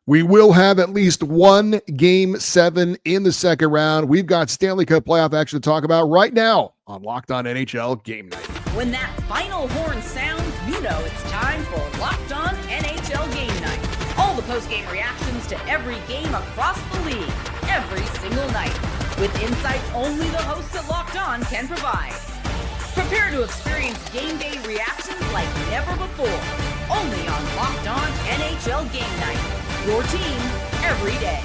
We will have at least one Game 7 in the second round. We've got Stanley Cup playoff action to talk about right now on Locked On NHL Game Night. When that final horn sounds, you know it's time for Locked On NHL Game Night. All the post-game reactions to every game across the league, every single night, with insights only the hosts at Locked On can provide. Prepare to experience game day reactions like never before, only on Locked On NHL Game Night. Your team every day.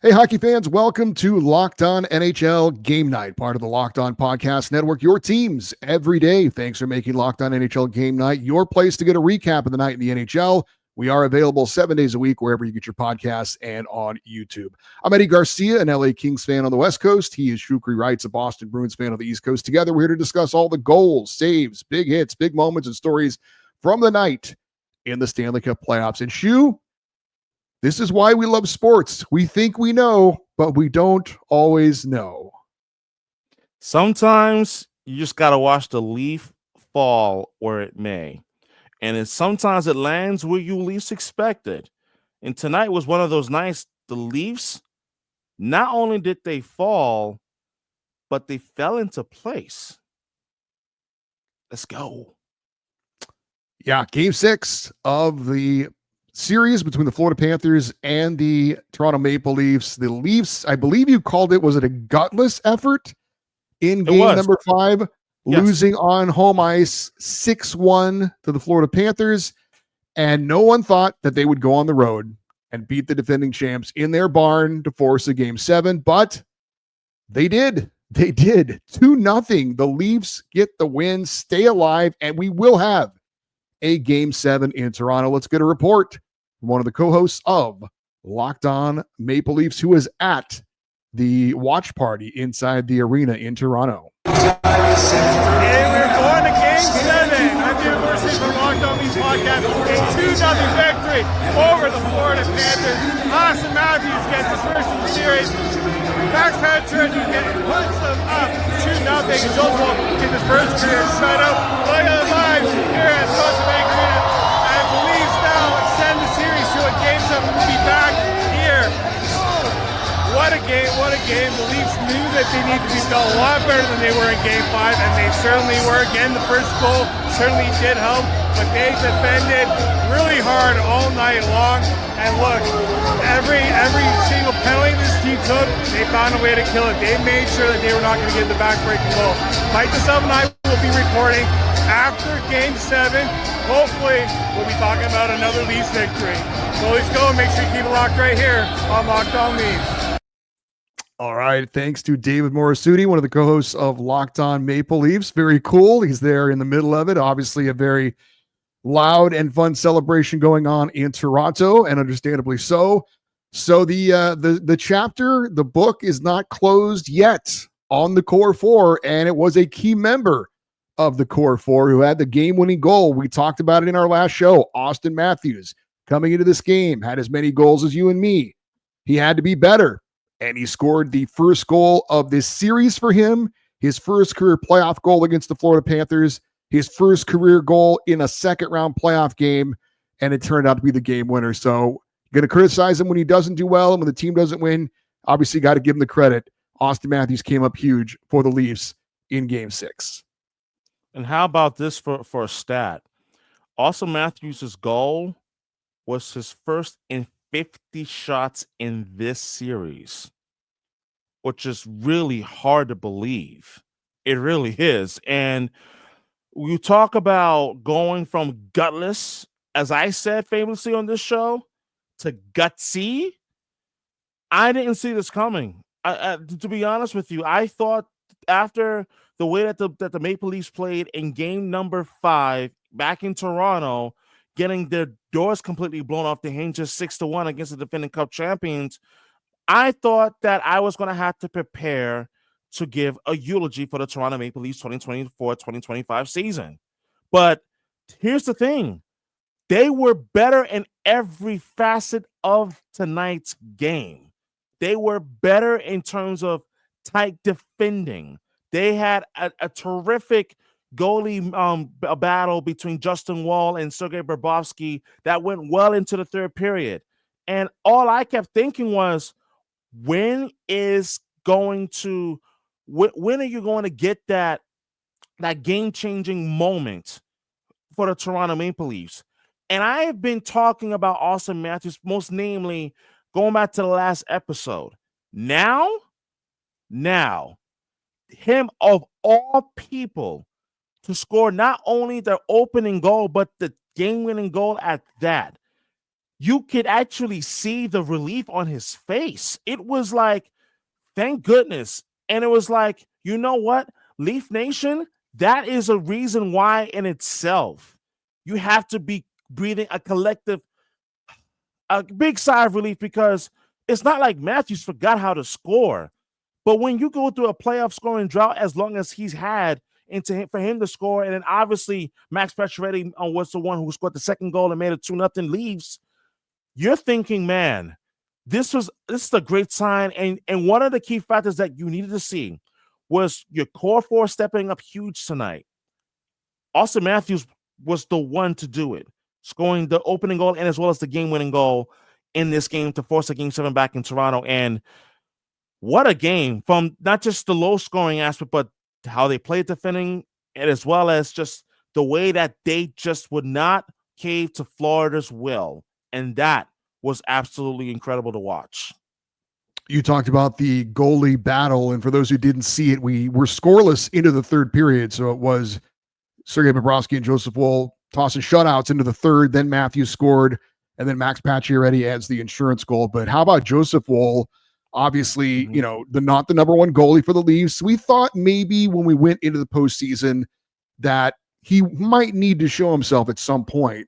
Hey, hockey fans, welcome to Locked On NHL Game Night, part of the Locked On Podcast Network, your teams every day. Thanks for making Locked On NHL Game Night your place to get a recap of the night in the NHL. We are available 7 days a week wherever you get your podcasts and on YouTube. I'm Eddie Garcia, an LA Kings fan on the West Coast. He is Shukri Wrights, a Boston Bruins fan on the East Coast. Together, we're here to discuss all the goals, saves, big hits, big moments, and stories from the night in the Stanley Cup playoffs. And Shu, this is why we love sports. We think we know, but we don't always know. Sometimes you just got to watch the leaf fall where it may. And sometimes it lands where you least expect it. And tonight was one of those nights. The Leafs, not only did they fall, but they fell into place. Let's go. Yeah, Game 6 of the series between the Florida Panthers and the Toronto Maple Leafs. The Leafs, I believe you called it, was it a gutless effort in game number 5? Yes. Losing on home ice 6-1 to the Florida Panthers. And no one thought that they would go on the road and beat the defending champs in their barn to force a Game 7. But they did. They did. 2-0. The Leafs get the win, stay alive, and we will have a Game 7 in Toronto. Let's get a report from one of the co-hosts of Locked On Maple Leafs, who is at the watch party inside the arena in Toronto. Hey, we're going to Game 7. I'm David Morrissey from Locked On Leafs Podcast. A 2-0 victory over the Florida Panthers. Austin Matthews gets his first in the series. Max Pacioretty puts them up 2-0. Joel Wolf gets his first career shutout. Look at the vibes here at Scotiabank Arena. As the Leafs now extend the series to a Game 7. We'll be back here. What a game, what a game. The Leafs knew that they needed to be built a lot better than they were in Game 5, and they certainly were. Again, the first goal certainly did help, but they defended really hard all night long. And look, every single penalty this team took, they found a way to kill it. They made sure that they were not going to get the back-breaking goal. Mike DeSub and I will be recording after Game 7. Hopefully, we'll be talking about another Leafs victory. So let's go and make sure you keep it locked right here on Locked On Leafs. All right. Thanks to David Morisuti, one of the co-hosts of Locked On Maple Leafs. Very cool. He's there in the middle of it. Obviously, a very loud and fun celebration going on in Toronto, and understandably so. So the chapter, the book is not closed yet on the Core Four, and it was a key member of the Core Four who had the game-winning goal. We talked about it in our last show. Austin Matthews, coming into this game, had as many goals as you and me. He had to be better. And he scored the first goal of this series for him, his first career playoff goal against the Florida Panthers, his first career goal in a second-round playoff game, and it turned out to be the game winner. So going to criticize him when he doesn't do well and when the team doesn't win. Obviously, got to give him the credit. Austin Matthews came up huge for the Leafs in Game 6. And how about this for a stat? Austin Matthews' goal was his first in 50 shots in this series, which is really hard to believe. It really is. And you talk about going from gutless, as I said famously on this show, to gutsy. I didn't see this coming. To be honest with you, I thought after the way that the Maple Leafs played in game number 5 back in Toronto, getting their doors completely blown off the hinges 6-1 against the defending Cup champions, I thought that I was going to have to prepare to give a eulogy for the Toronto Maple Leafs 2024-2025 season. But here's the thing. They were better in every facet of tonight's game. They were better in terms of tight defending. They had a terrific goalie battle between Justin Wall and Sergei Bobrovsky that went well into the third period. And all I kept thinking was, when are you going to get that game-changing moment for the Toronto Maple Leafs? And I have been talking about Austin Matthews, most namely going back to the last episode. Now, him of all people to score not only the opening goal, but the game-winning goal at that. You could actually see the relief on his face. It was like, thank goodness. And it was like, you know what, Leaf Nation, that is a reason why in itself you have to be breathing a big sigh of relief, because it's not like Matthews forgot how to score. But when you go through a playoff scoring drought as long as he's had, for him to score, and then obviously Max Pacioretty was the one who scored the second goal and made it 2-0 Leafs, you're thinking, man, this is a great sign. And one of the key factors that you needed to see was your core four stepping up huge tonight. Austin Matthews was the one to do it, scoring the opening goal and as well as the game-winning goal in this game to force a Game 7 back in Toronto. And what a game, from not just the low-scoring aspect, but how they played defending, and as well as just the way that they just would not cave to Florida's will. And that was absolutely incredible to watch. You talked about the goalie battle, and for those who didn't see it, we were scoreless into the third period. So it was Sergei Bobrovsky and Joseph Woll tossing shutouts into the third. Then Matthews scored, and then Max Pacioretty adds the insurance goal. But how about Joseph Woll? Obviously, not the number one goalie for the Leafs. We thought maybe when we went into the postseason that he might need to show himself at some point.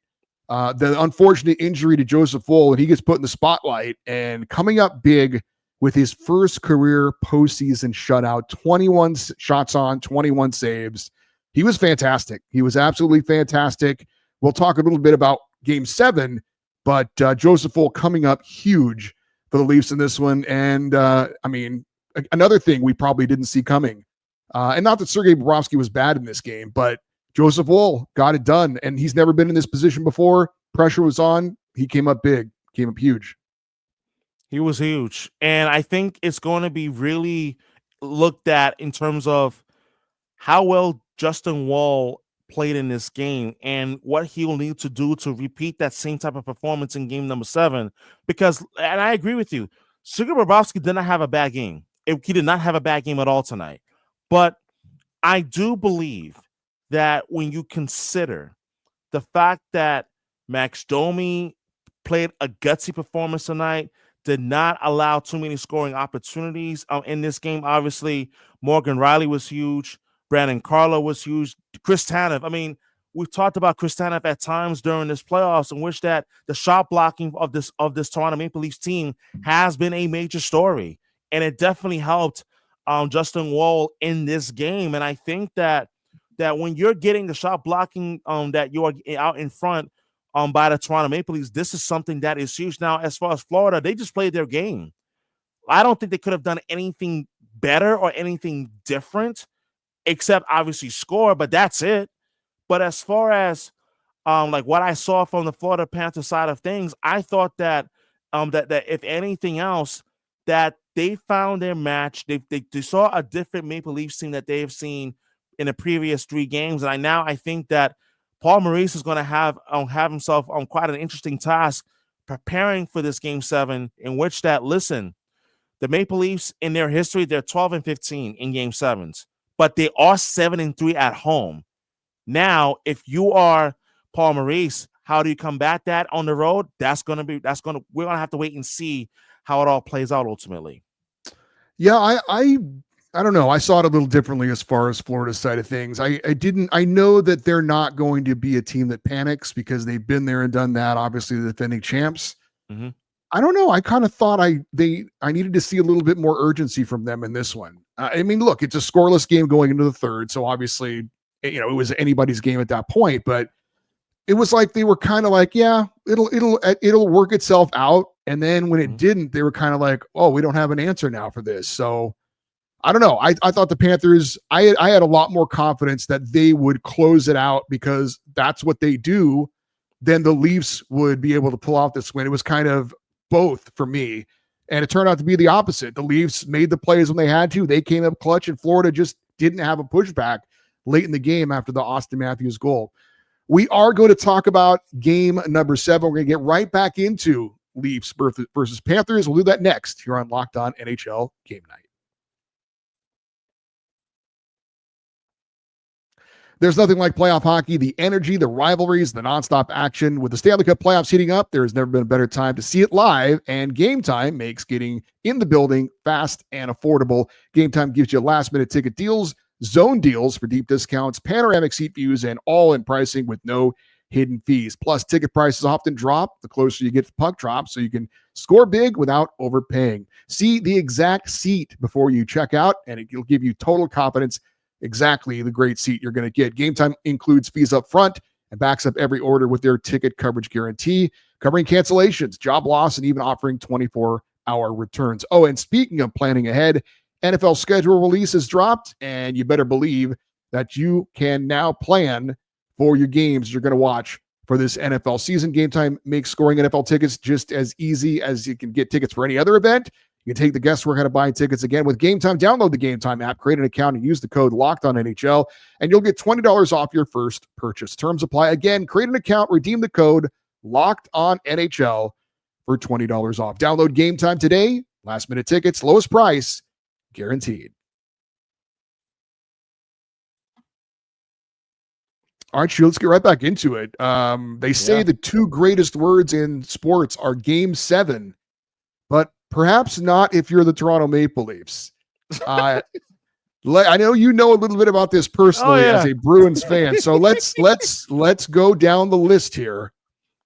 The unfortunate injury to Joseph Woll, and he gets put in the spotlight, and coming up big with his first career postseason shutout, 21 shots on, 21 saves. He was fantastic. He was absolutely fantastic. We'll talk a little bit about Game 7, but Joseph Woll coming up huge for the Leafs in this one. And another thing we probably didn't see coming, and not that Sergei Bobrovsky was bad in this game, but Joseph Woll got it done, and he's never been in this position before. Pressure was on. He came up big, came up huge. He was huge. And I think it's going to be really looked at in terms of how well Justin Wall played in this game and what he will need to do to repeat that same type of performance in game number 7. Because, and I agree with you, Sergei Bobrovsky did not have a bad game. He did not have a bad game at all tonight. But I do believe that when you consider the fact that Max Domi played a gutsy performance tonight, did not allow too many scoring opportunities in this game. Obviously, Morgan Riley was huge. Brandon Carlo was huge. Chris Tanev. We've talked about Chris Tanev at times during this playoffs, in which that the shot blocking of this Toronto Maple Leafs team has been a major story, and it definitely helped Justin Wall in this game. And I think that when you're getting the shot blocking that you are out in front by the Toronto Maple Leafs, this is something that is huge. Now, as far as Florida, they just played their game. I don't think they could have done anything better or anything different, except obviously score, but that's it. But as far as like what I saw from the Florida Panthers side of things, I thought that that if anything else, that they found their match. They saw a different Maple Leafs team that they have seen in the previous 3 games. And I think that Paul Maurice is going to have himself on quite an interesting task preparing for this Game 7, in which that, listen, the Maple Leafs in their history, they're 12-15 in Game 7s, but they are 7-3 at home. Now, if you are Paul Maurice, how do you combat that on the road? We're going to have to wait and see how it all plays out ultimately. Yeah, I don't know. I saw it a little differently as far as Florida's side of things. I know that they're not going to be a team that panics because they've been there and done that. Obviously, the defending champs. Mm-hmm. I don't know. I kind of thought I needed to see a little bit more urgency from them in this one. Look, it's a scoreless game going into the third, so obviously, it was anybody's game at that point. But it was like they were kind of like, yeah, it'll work itself out. And then when it didn't, they were kind of like, oh, we don't have an answer now for this. So I don't know. I thought the Panthers, I had a lot more confidence that they would close it out because that's what they do. Then the Leafs would be able to pull out this win. It was kind of both for me. And it turned out to be the opposite. The Leafs made the plays when they had to. They came up clutch, and Florida just didn't have a pushback late in the game after the Austin Matthews goal. We are going to talk about game number 7. We're going to get right back into Leafs versus Panthers. We'll do that next here on Locked On NHL Game Night. There's nothing like playoff hockey. The energy, the rivalries, the nonstop action. With the Stanley Cup playoffs heating up, there's never been a better time to see it live, and Gametime makes getting in the building fast and affordable. Gametime gives you last-minute ticket deals, zone deals for deep discounts, panoramic seat views, and all-in pricing with no hidden fees. Plus, ticket prices often drop the closer you get to puck drop, so you can score big without overpaying. See the exact seat before you check out, and it'll give you total confidence exactly the great seat you're going to get. Gametime includes fees up front and backs up every order with their ticket coverage guarantee, covering cancellations, job loss, and even offering 24-hour returns. Oh, and speaking of planning ahead, NFL schedule release has dropped, and you better believe that you can now plan for your games you're going to watch for this NFL season. Gametime makes scoring NFL tickets just as easy as you can get tickets for any other event. You can take the guesswork out of buying tickets again with Gametime. Download the Gametime app, create an account, and use the code LOCKEDONNHL, and you'll get $20 off your first purchase. Terms apply. Again, create an account, redeem the code LOCKEDONNHL for $20 off. Download Gametime today. Last-minute tickets, lowest price, guaranteed. All right, let's get right back into it. They say the two greatest words in sports are Game 7, but perhaps not if you're the Toronto Maple Leafs. I know you know a little bit about this personally as a Bruins fan, so let's go down the list here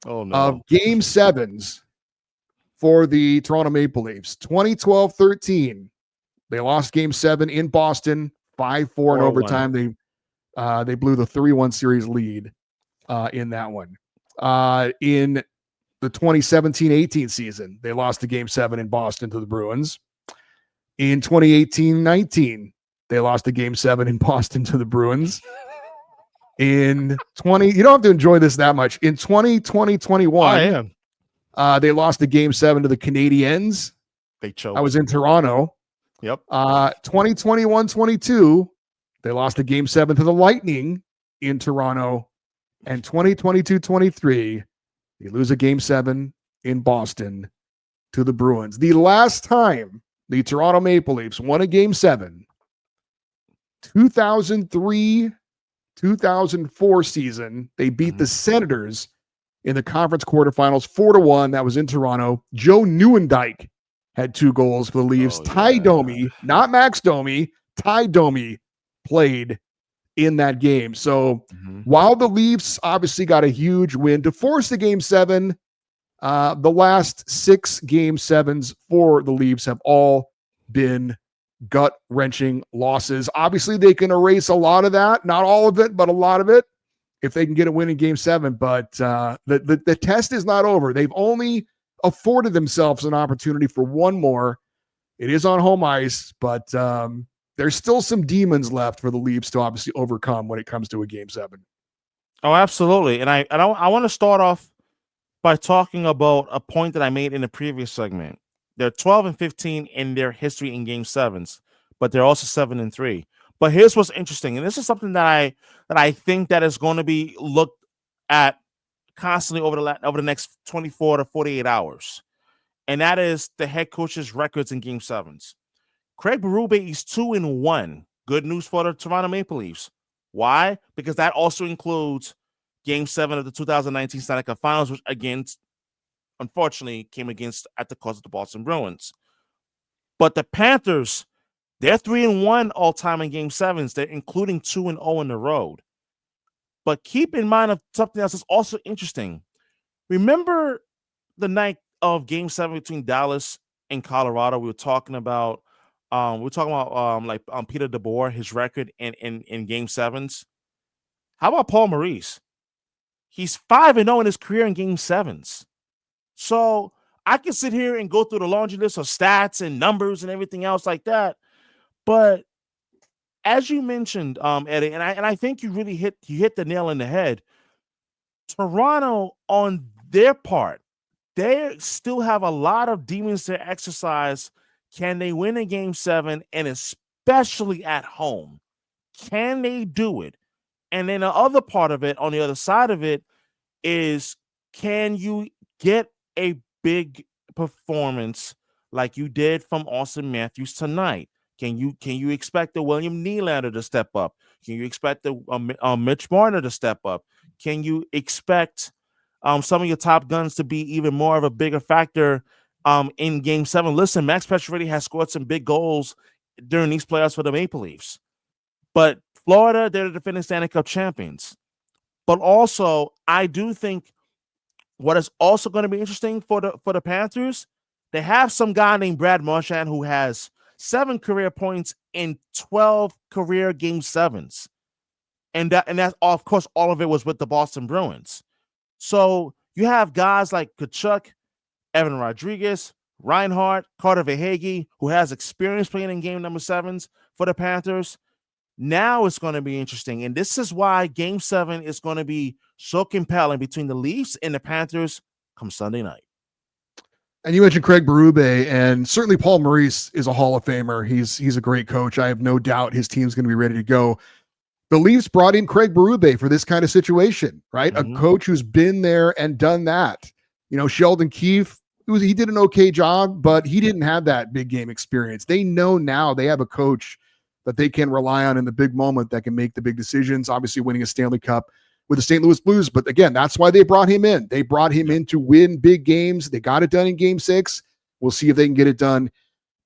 of Game 7s for the Toronto Maple Leafs. 2012-13, they lost Game 7 in Boston, 5-4 in overtime. They blew the 3-1 series lead in that one. In the 2017-18 season, they lost the Game 7 in Boston to the Bruins. In 2018-19, they lost the Game 7 in Boston to the Bruins. You don't have to enjoy this that much. In 2020-21, they lost the Game 7 to the Canadiens. They choked. I was in Toronto. Yep. 2021-22, they lost the Game 7 to the Lightning in Toronto. And 2022-23, they lose a Game 7 in Boston to the Bruins. The last time the Toronto Maple Leafs won a Game 7, 2003-2004 season, they beat the Senators in the conference quarterfinals 4-1. That was in Toronto. Joe Nieuwendyk had 2 goals for the Leafs. Ty Domi, not Max Domi, Ty Domi played in that game. So while the Leafs obviously got a huge win to force the Game 7, the last 6 Game 7s for the Leafs have all been gut-wrenching losses. Obviously, they can erase a lot of that, not all of it, but a lot of it, if they can get a win in Game 7. But the test is not over. They've only afforded themselves an opportunity for one more. It is on home ice, but there's still some demons left for the Leafs to obviously overcome when it comes to a Game 7. Oh, absolutely. And I want to start off by talking about a point that I made in the previous segment. They're 12-15 in their history in Game 7s, but they're also 7-3. But here's what's interesting, and this is something that I think that is going to be looked at constantly over the next 24 to 48 hours, and that is the head coach's records in Game 7s. Craig Berube is 2-1. Good news for the Toronto Maple Leafs. Why? Because that also includes Game 7 of the 2019 Stanley Cup Finals, which unfortunately came against at the cost of the Boston Bruins. But the Panthers, they're 3-1 all-time in Game 7s. They're including 2-0 on the road. But keep in mind of something else that's also interesting. Remember the night of Game 7 between Dallas and Colorado? We were talking about Peter DeBoer, his record in Game 7s. How about Paul Maurice? He's 5-0 in his career in Game 7s. So I can sit here and go through the laundry list of stats and numbers and everything else like that. But as you mentioned, Eddie, and I think you hit the nail on the head. Toronto, on their part, they still have a lot of demons to exercise. Can they win a game 7, and especially at home? Can they do it? And then the other part of it, on the other side of it, is can you get a big performance like you did from Austin Matthews tonight? Can you expect the William Nylander to step up? Can you expect the Mitch Marner to step up? Can you expect some of your top guns to be even more of a bigger factor in Game 7? Listen, Max Pacioretty has scored some big goals during these playoffs for the Maple Leafs, but Florida, they're the defending Stanley Cup champions. But also, I do think what is also going to be interesting for the Panthers, they have some guy named Brad Marchand who has 7 career points in 12 career Game 7s. And that's, of course, all of it was with the Boston Bruins. So you have guys like Tkachuk, Evan Rodriguez, Reinhart, Carter Verhaeghe, who has experience playing in game number 7s for the Panthers. Now it's going to be interesting. And this is why Game 7 is going to be so compelling between the Leafs and the Panthers come Sunday night. And you mentioned Craig Berube, and certainly Paul Maurice is a Hall of Famer. He's a great coach. I have no doubt his team's going to be ready to go. The Leafs brought in Craig Berube for this kind of situation, right? A coach who's been there and done that. You know, Sheldon Keefe, he did an okay job, but he didn't have that big game experience. They know now they have a coach that they can rely on in the big moment that can make the big decisions, obviously winning a Stanley Cup with the St. Louis Blues. But again, that's why they brought him in. They brought him in to win big games. They got it done in Game 6. We'll see if they can get it done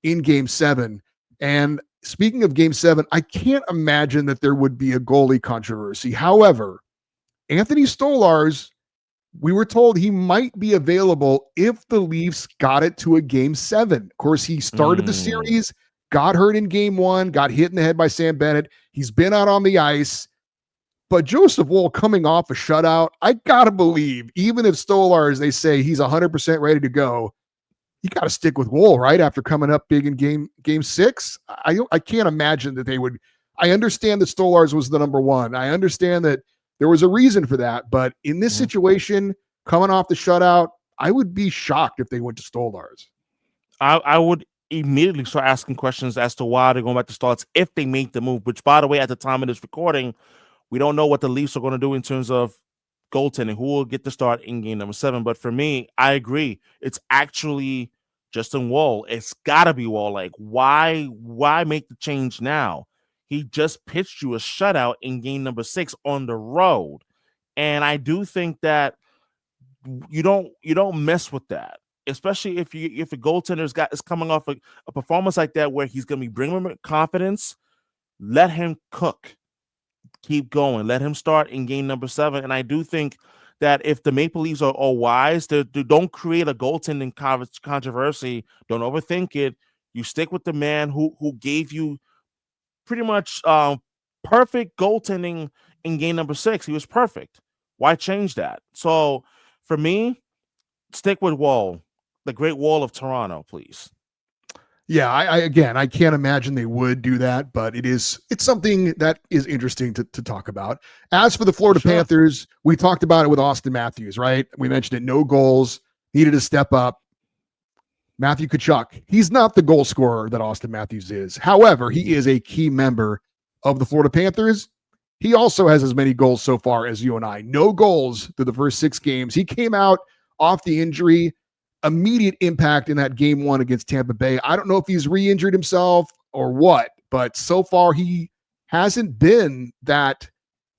in Game 7. And speaking of Game 7, I can't imagine that there would be a goalie controversy. However, Anthony Stolarz, we were told he might be available if the Leafs got it to a Game 7. Of course, he started the series, got hurt in Game 1, got hit in the head by Sam Bennett. He's been out on the ice. But Joseph Woll coming off a shutout, I got to believe, even if Stolarz, they say he's 100% ready to go, you got to stick with Woll, right? After coming up big in game 6. I can't imagine that they would. I understand that Stolarz was the number 1. I understand that there was a reason for that. But in this situation, coming off the shutout, I would be shocked if they went to Stolarz. I would immediately start asking questions as to why they're going back to Stolarz if they make the move, which, by the way, at the time of this recording, we don't know what the Leafs are going to do in terms of goaltending, who will get the start in game number 7. But for me, I agree. It's actually Justin Woll. It's got to be Woll. Like, why make the change now? He just pitched you a shutout in game number 6 on the road. And I do think that you don't mess with that, especially if a goaltender's is coming off a performance like that where he's going to be bringing him confidence. Let him cook. Keep going. Let him start in game number 7. And I do think that if the Maple Leafs are wise, they don't create a goaltending controversy. Don't overthink it. You stick with the man who gave you pretty much perfect goaltending in game number 6. He was perfect. Why change that? So for me, stick with Woll, the great Woll of Toronto, please. Yeah, I can't imagine they would do that, but it's something that is interesting to talk about. As for the Florida Panthers, we talked about it with Austin Matthews, right? We mentioned it, no goals, needed to step up. Matthew Tkachuk, he's not the goal scorer that Austin Matthews is. However, he is a key member of the Florida Panthers. He also has as many goals so far as you and I. No goals through the first 6 games. He came out off the injury, immediate impact in that game 1 against Tampa Bay. I don't know if he's re-injured himself or what, but so far he hasn't been that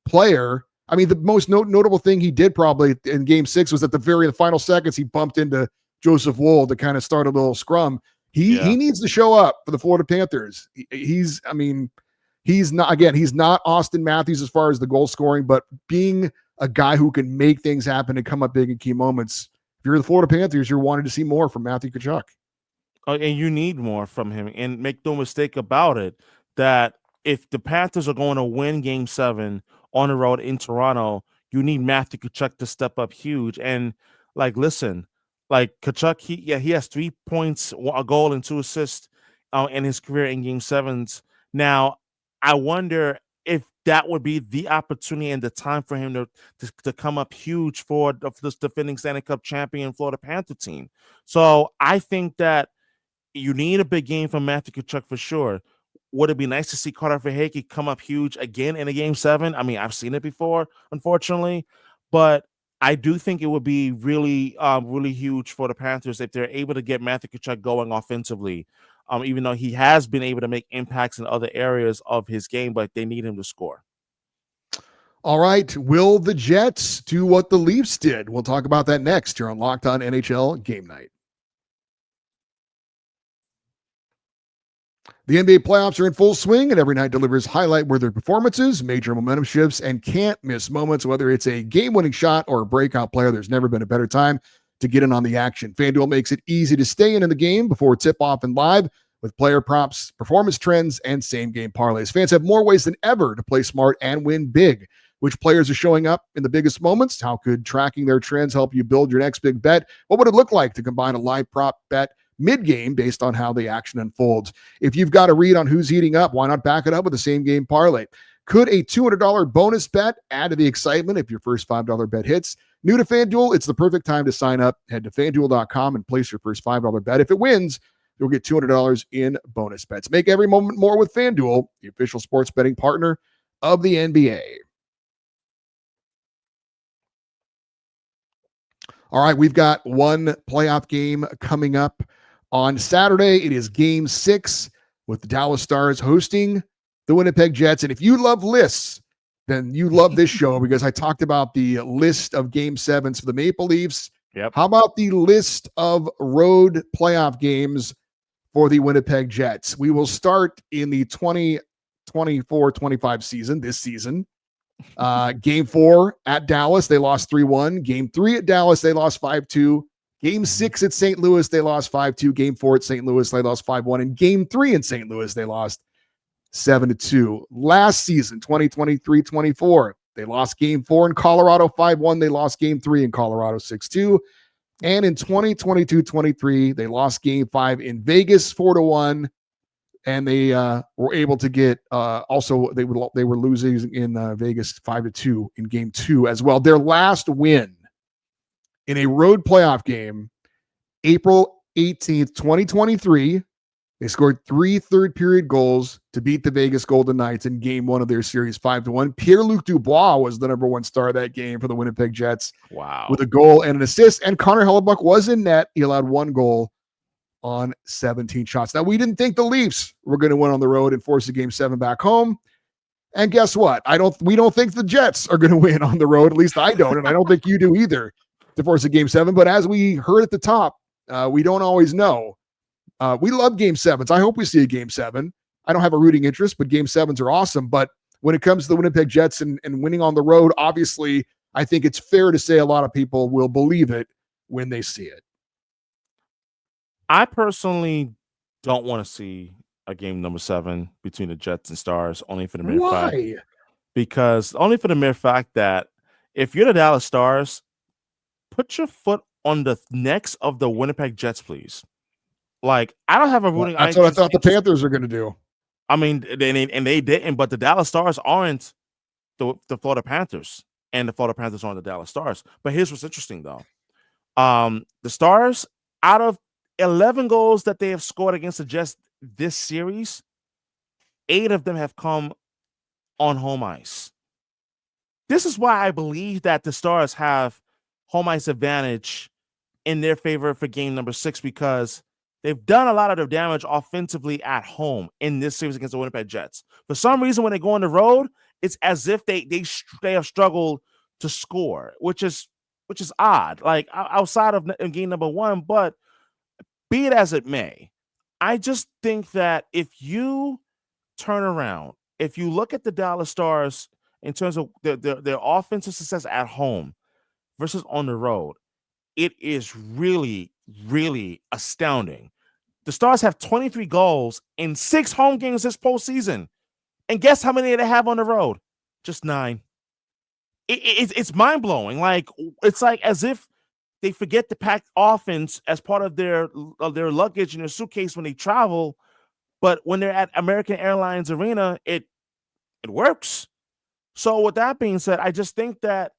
player. I mean, the most notable thing he did probably in game 6 was at the final seconds, he bumped into Joseph Woll to kind of start a little scrum. He needs to show up for the Florida Panthers. He's not Austin Matthews as far as the goal scoring, but being a guy who can make things happen and come up big in key moments. If you're the Florida Panthers, you're wanting to see more from Matthew Tkachuk. And you need more from him. And make no mistake about it, that if the Panthers are going to win game 7 on the road in Toronto, you need Matthew Tkachuk to step up huge. And listen, Tkachuk, he has 3 points, a goal, and 2 assists in his career in game 7s. Now, I wonder if that would be the opportunity and the time for him to come up huge for this defending Stanley Cup champion Florida Panther team. So I think that you need a big game from Matthew Tkachuk for sure. Would it be nice to see Carter Verhaeghe come up huge again in a game 7? I mean, I've seen it before, unfortunately, but I do think it would be really, really huge for the Panthers if they're able to get Matthew Tkachuk going offensively. Even though he has been able to make impacts in other areas of his game, but they need him to score. All right. Will the Jets do what the Leafs did? We'll talk about that next here on Locked On NHL Game Night. The NBA playoffs are in full swing, and every night delivers highlight-worthy performances, major momentum shifts, and can't-miss moments. Whether it's a game-winning shot or a breakout player, there's never been a better time to get in on the action. FanDuel makes it easy to stay in the game before tip-off and live with player props, performance trends, and same-game parlays. Fans have more ways than ever to play smart and win big. Which players are showing up in the biggest moments? How could tracking their trends help you build your next big bet? What would it look like to combine a live prop bet mid-game based on how the action unfolds? If you've got a read on who's heating up, why not back it up with a same-game parlay? Could a $200 bonus bet add to the excitement if your first $5 bet hits? New to FanDuel, it's the perfect time to sign up. Head to FanDuel.com and place your first $5 bet. If it wins, you'll get $200 in bonus bets. Make every moment more with FanDuel, the official sports betting partner of the NBA. All right, we've got one playoff game coming up on Saturday. It is Game 6 with the Dallas Stars hosting the Winnipeg Jets. And if you love lists, then you love this show because I talked about the list of Game 7s for the Maple Leafs. Yep. How about the list of road playoff games for the Winnipeg Jets? We will start in the 2024-25 season, this season. Game 4 at Dallas, they lost 3-1. Game 3 at Dallas, they lost 5-2. Game 6 at St. Louis, they lost 5-2. Game 4 at St. Louis, they lost 5-1. And Game 3 in St. Louis, they lost 7-2. Last season, 2023-24, they lost Game 4 in Colorado 5-1. They lost Game 3 in Colorado 6-2. And in 2022-23, they lost Game 5 in Vegas 4-1. And they were able to get also they were losing in Vegas 5-2 in Game 2 as well. Their last win in a road playoff game, April 18th, 2023, they scored 3 third-period goals to beat the Vegas Golden Knights in Game 1 of their series 5-1. Pierre-Luc Dubois was the number 1 star of that game for the Winnipeg Jets. Wow. With a goal and an assist. And Connor Hellebuck was in net. He allowed 1 goal on 17 shots. Now, we didn't think the Leafs were going to win on the road and force a Game 7 back home. And guess what? We don't think the Jets are going to win on the road. At least I don't, and I don't think you do either, to force a Game 7. But as we heard at the top, we don't always know. We love Game 7s. I hope we see a Game 7. I don't have a rooting interest, but Game 7s are awesome. But when it comes to the Winnipeg Jets and winning on the road, obviously, I think it's fair to say a lot of people will believe it when they see it. I personally don't want to see a game number 7 between the Jets and Stars, only for the mere fact that if you're the Dallas Stars, put your foot on the necks of the Winnipeg Jets, please. Like, I don't have a rooting. That's what I thought the Panthers are going to do. I mean, they didn't, but the Dallas Stars aren't the Florida Panthers, and the Florida Panthers aren't the Dallas Stars. But here's what's interesting, though. The Stars, out of 11 goals that they have scored against the Jets this series, 8 of them have come on home ice. This is why I believe that the Stars have home ice advantage in their favor for game number 6, because they've done a lot of their damage offensively at home in this series against the Winnipeg Jets. For some reason, when they go on the road, it's as if they have struggled to score, which is odd. Like, outside of game number 1, but be it as it may, I just think that if you turn around, if you look at the Dallas Stars in terms of their offensive success at home versus on the road, it is really, really astounding. The Stars have 23 goals in 6 home games this postseason. And guess how many they have on the road? Just 9. It's mind-blowing. Like, it's like as if they forget to pack offense as part of their luggage in their suitcase when they travel. But when they're at American Airlines Arena, it works. So with that being said, I just think that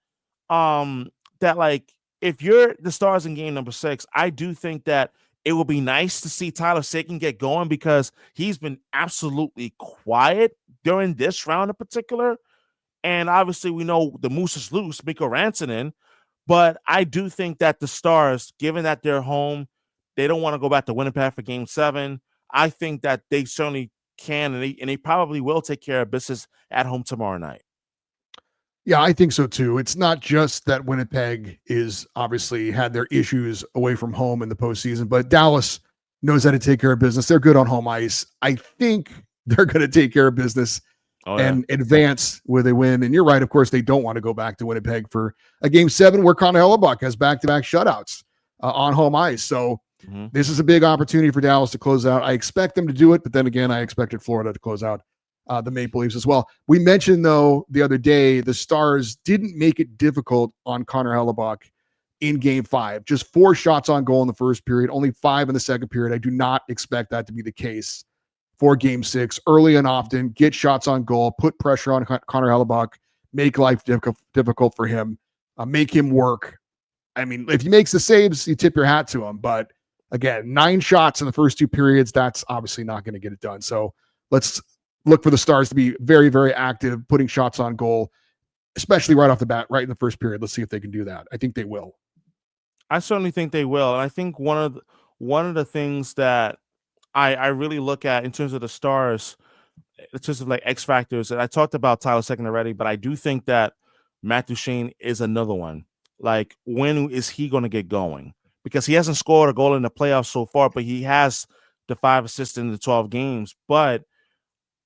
that like if you're the Stars in game number 6, I do think that it would be nice to see Tyler Seguin get going because he's been absolutely quiet during this round in particular. And obviously we know the Moose is loose, Mikko Rantanen, but I do think that the Stars, given that they're home, they don't want to go back to Winnipeg for game 7. I think that they certainly can, and they probably will take care of business at home tomorrow night. Yeah, I think so too. It's not just that Winnipeg is obviously had their issues away from home in the postseason, but Dallas knows how to take care of business. They're good on home ice. I think they're going to take care of business and advance with a win. And you're right. Of course, they don't want to go back to Winnipeg for a game 7 where Connor Hellebuck has back-to-back shutouts on home ice. So this is a big opportunity for Dallas to close out. I expect them to do it, but then again, I expected Florida to close out the Maple Leafs as well. We mentioned, though, the other day, the Stars didn't make it difficult on Connor Hellebuck in game 5. Just 4 shots on goal in the first period, only 5 in the second period. I do not expect that to be the case for game 6. Early and often, get shots on goal, put pressure on Connor Hellebuck, make life difficult for him, make him work. I mean, if he makes the saves, you tip your hat to him. But again, 9 shots in the first 2 periods, that's obviously not going to get it done. So let's look for the Stars to be very, very active, putting shots on goal, especially right off the bat, right in the first period. Let's see if they can do that. I think they will. I certainly think they will. And I think one of the things that I really look at in terms of the Stars, in terms of like X factors, and I talked about Tyler Seguin already, but I do think that Matt Duchene is another one. Like, when is he going to get going? Because he hasn't scored a goal in the playoffs so far, but he has the 5 assists in the 12 games. But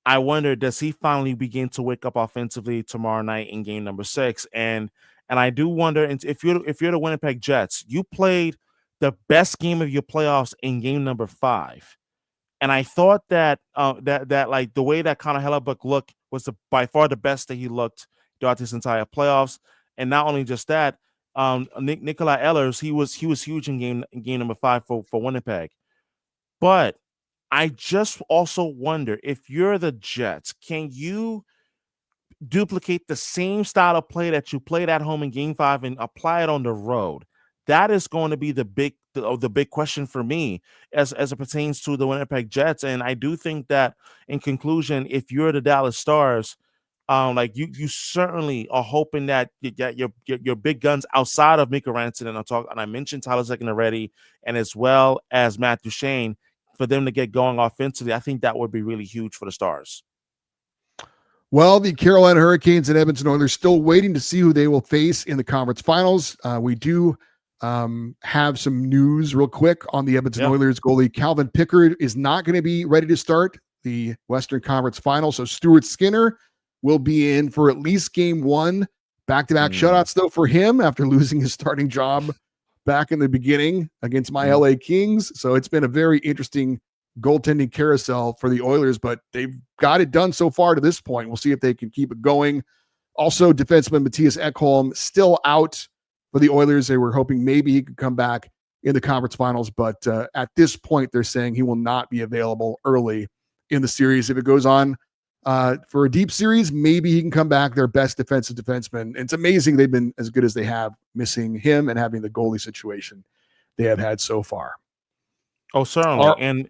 I wonder, does he finally begin to wake up offensively tomorrow night in game number 6? And I do wonder if you're the Winnipeg Jets, you played the best game of your playoffs in game number 5. And I thought that that like the way that Connor Hellebuck looked was by far the best that he looked throughout this entire playoffs. And not only just that, Nikolai Ehlers, he was huge in game number 5 for Winnipeg. But I just also wonder, if you're the Jets, can you duplicate the same style of play that you played at home in game 5 and apply it on the road? That is going to be the big question for me as it pertains to the Winnipeg Jets. And I do think that, in conclusion, if you're the Dallas Stars, like you certainly are hoping that you get your big guns outside of Mikko Rantanen, and I mentioned Tyler Seguin already, and as well as Matt Duchene, for them to get going offensively. I think that would be really huge for the Stars. Well, the Carolina Hurricanes and Edmonton Oilers still waiting to see who they will face in the conference finals. We do have some news real quick on the Edmonton Oilers goalie. Calvin Pickard is not going to be ready to start the Western Conference final. So Stuart Skinner will be in for at least game 1. Back-to-back shutouts, though, for him after losing his starting job back in the beginning against my LA Kings. So it's been a very interesting goaltending carousel for the Oilers, but they've got it done so far to this point. We'll see if they can keep it going. Also, defenseman Mattias Ekholm still out for the Oilers. They were hoping maybe he could come back in the conference finals, but at this point, they're saying he will not be available early in the series. If it goes on for a deep series, maybe he can come back, their best defensive defenseman. It's amazing they've been as good as they have, missing him and having the goalie situation they have had so far. Oh, certainly. And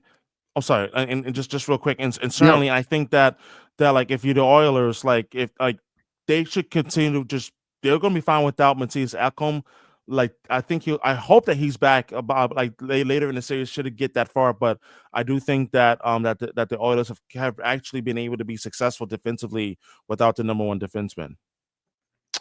I'm sorry, and just real quick, and certainly I think that like, if you're the Oilers, like, if like they should continue to they're going to be fine without Mattias Ekholm. Like, I hope that he's back about like later in the series, should it get that far. But I do think that that the Oilers have actually been able to be successful defensively without the number 1 defenseman.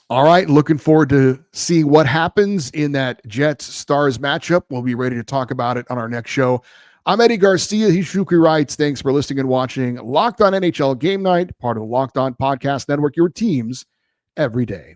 All right, looking forward to seeing what happens in that Jets-Stars matchup. We'll be ready to talk about it on our next show. I'm Eddie Garcia. He's Shukri Wrights. Thanks for listening and watching Locked On NHL Game Night, part of the Locked On Podcast Network, your teams every day.